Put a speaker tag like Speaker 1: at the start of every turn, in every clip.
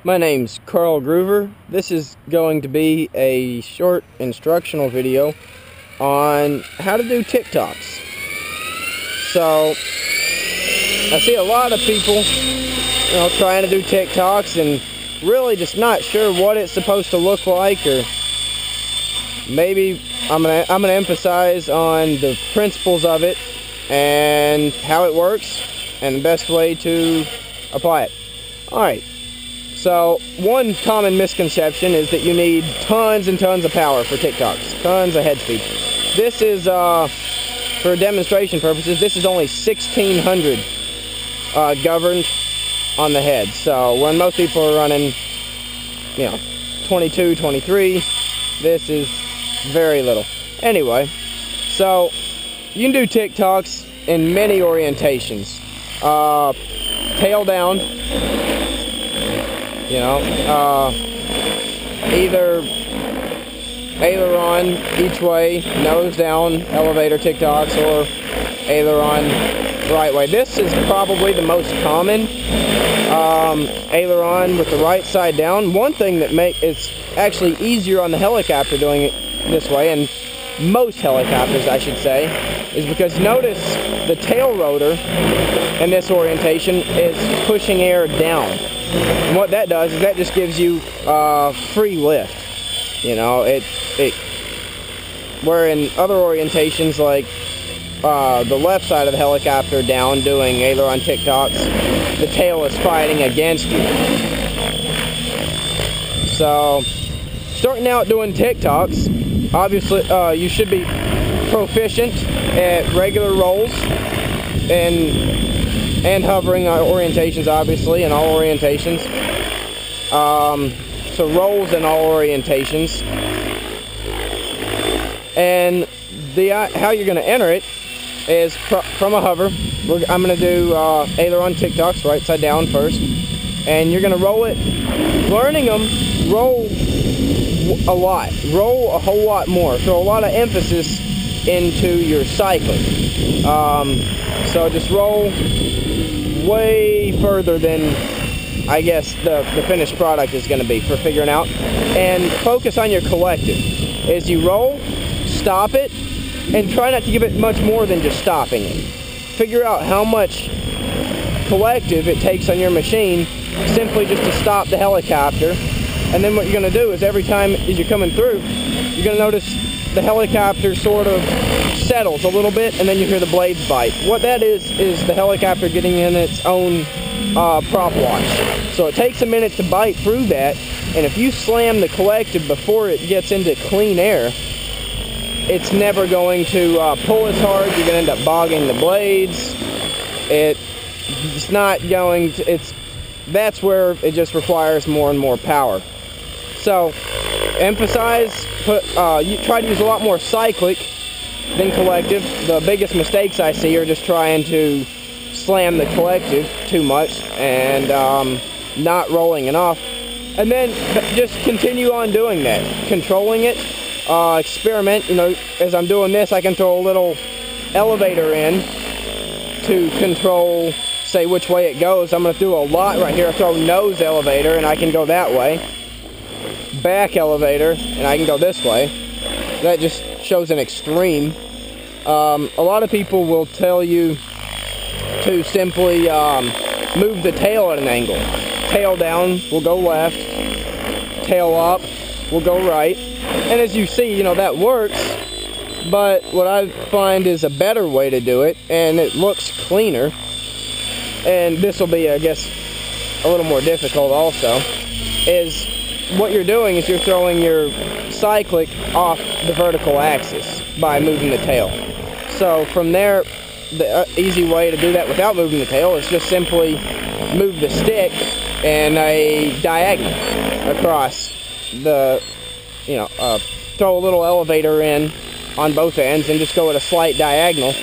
Speaker 1: My name's Carl Groover. This is going to be a short instructional video on how to do TikToks. So, I see a lot of people, trying to do TikToks and really just not sure what it's supposed to look like, or maybe I'm gonna emphasize on the principles of it and how it works and the best way to apply it. Alright. So, one common misconception is that you need tons and tons of power for TikToks, tons of head speed. This is, for demonstration purposes, this is only 1600 governed on the head. So, when most people are running, 22, 23, this is very little. Anyway, so, you can do TikToks in many orientations. Tail down. Either aileron each way, nose down, elevator TikToks, or aileron right way. This is probably the most common, aileron with the right side down. One thing that it's actually easier on the helicopter doing it this way, and most helicopters I should say, is because notice the tail rotor in this orientation is pushing air down. And what that does is that just gives you free lift. Where in other orientations, like the left side of the helicopter down doing aileron TikToks, the tail is fighting against you. So, starting out doing TikToks, obviously you should be proficient at regular rolls and hovering orientations, obviously, in all orientations. So rolls in all orientations. And how you're going to enter it is from a hover. I'm going to do aileron TikToks right side down first. And you're going to roll it, learning them, roll a lot. Roll a whole lot more. Throw a lot of emphasis into your cycling. So just roll way further than I guess the finished product is going to be for figuring out. And focus on your collective. As you roll, stop it, and try not to give it much more than just stopping it. Figure out how much collective it takes on your machine simply just to stop the helicopter. And then what you're going to do is every time as you're coming through, you're going to notice the helicopter sort of settles a little bit, and then you hear the blades bite. What that is the helicopter getting in its own prop wash. So it takes a minute to bite through that, and if you slam the collective before it gets into clean air, it's never going to pull as hard. You're going to end up bogging the blades. It's not going to, that's where it just requires more and more power. So, emphasize, you try to use a lot more cyclic than collective. The biggest mistakes I see are just trying to slam the collective too much and not rolling enough. And then just continue on doing that, controlling it, experiment. As I'm doing this, I can throw a little elevator in to control, say, which way it goes. I'm going to do a lot right here. I throw nose elevator and I can go that way. Back elevator and I can go this way. That just shows an extreme. A lot of people will tell you to simply move the tail at an angle. Tail down will go left, tail up will go right. And as you see, that works, but what I find is a better way to do it, and it looks cleaner, and this will be, I guess, a little more difficult also, is what you're doing is you're throwing your cyclic off the vertical axis by moving the tail. So from there, the easy way to do that without moving the tail is just simply move the stick in a diagonal across the, throw a little elevator in on both ends and just go at a slight diagonal,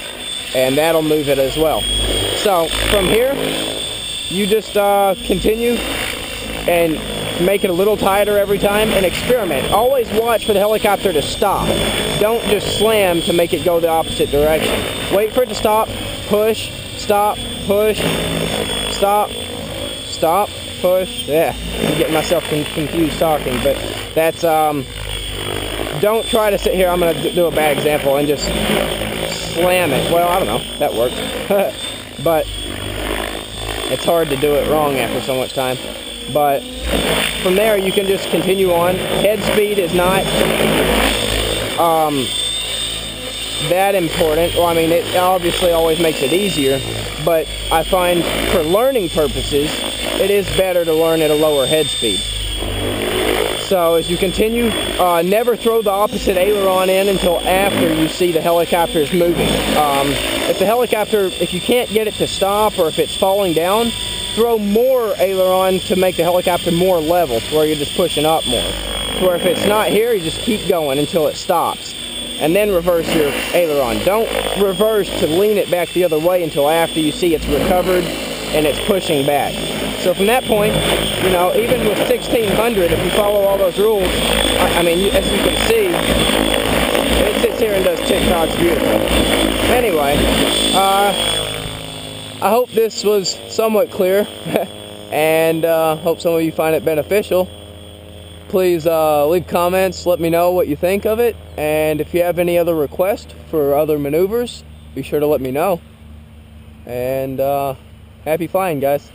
Speaker 1: and that'll move it as well. So from here, you just continue and make it a little tighter every time and experiment. Always watch for the helicopter to stop. Don't just slam to make it go the opposite direction. Wait for it to stop, push, stop, push, stop, stop, push, yeah, I'm getting myself confused talking, but that's, don't try to sit here, I'm going to do a bad example, and just slam it. Well, I don't know, that works, but it's hard to do it wrong after so much time. But from there, you can just continue on. Head speed is not that important. Well, I mean, it obviously always makes it easier, but I find for learning purposes, it is better to learn at a lower head speed. So as you continue, never throw the opposite aileron in until after you see the helicopter is moving. If you can't get it to stop, or if it's falling down, throw more aileron to make the helicopter more level, to where you're just pushing up more. To where if it's not here, you just keep going until it stops. And then reverse your aileron. Don't reverse to lean it back the other way until after you see it's recovered and it's pushing back. So from that point, you know, even with 1600, if you follow all those rules, I mean, as you can see, it sits here and does TikToks beautifully. Anyway, I hope this was somewhat clear, and hope some of you find it beneficial. Please leave comments, let me know what you think of it, and if you have any other requests for other maneuvers, be sure to let me know. And happy flying, guys.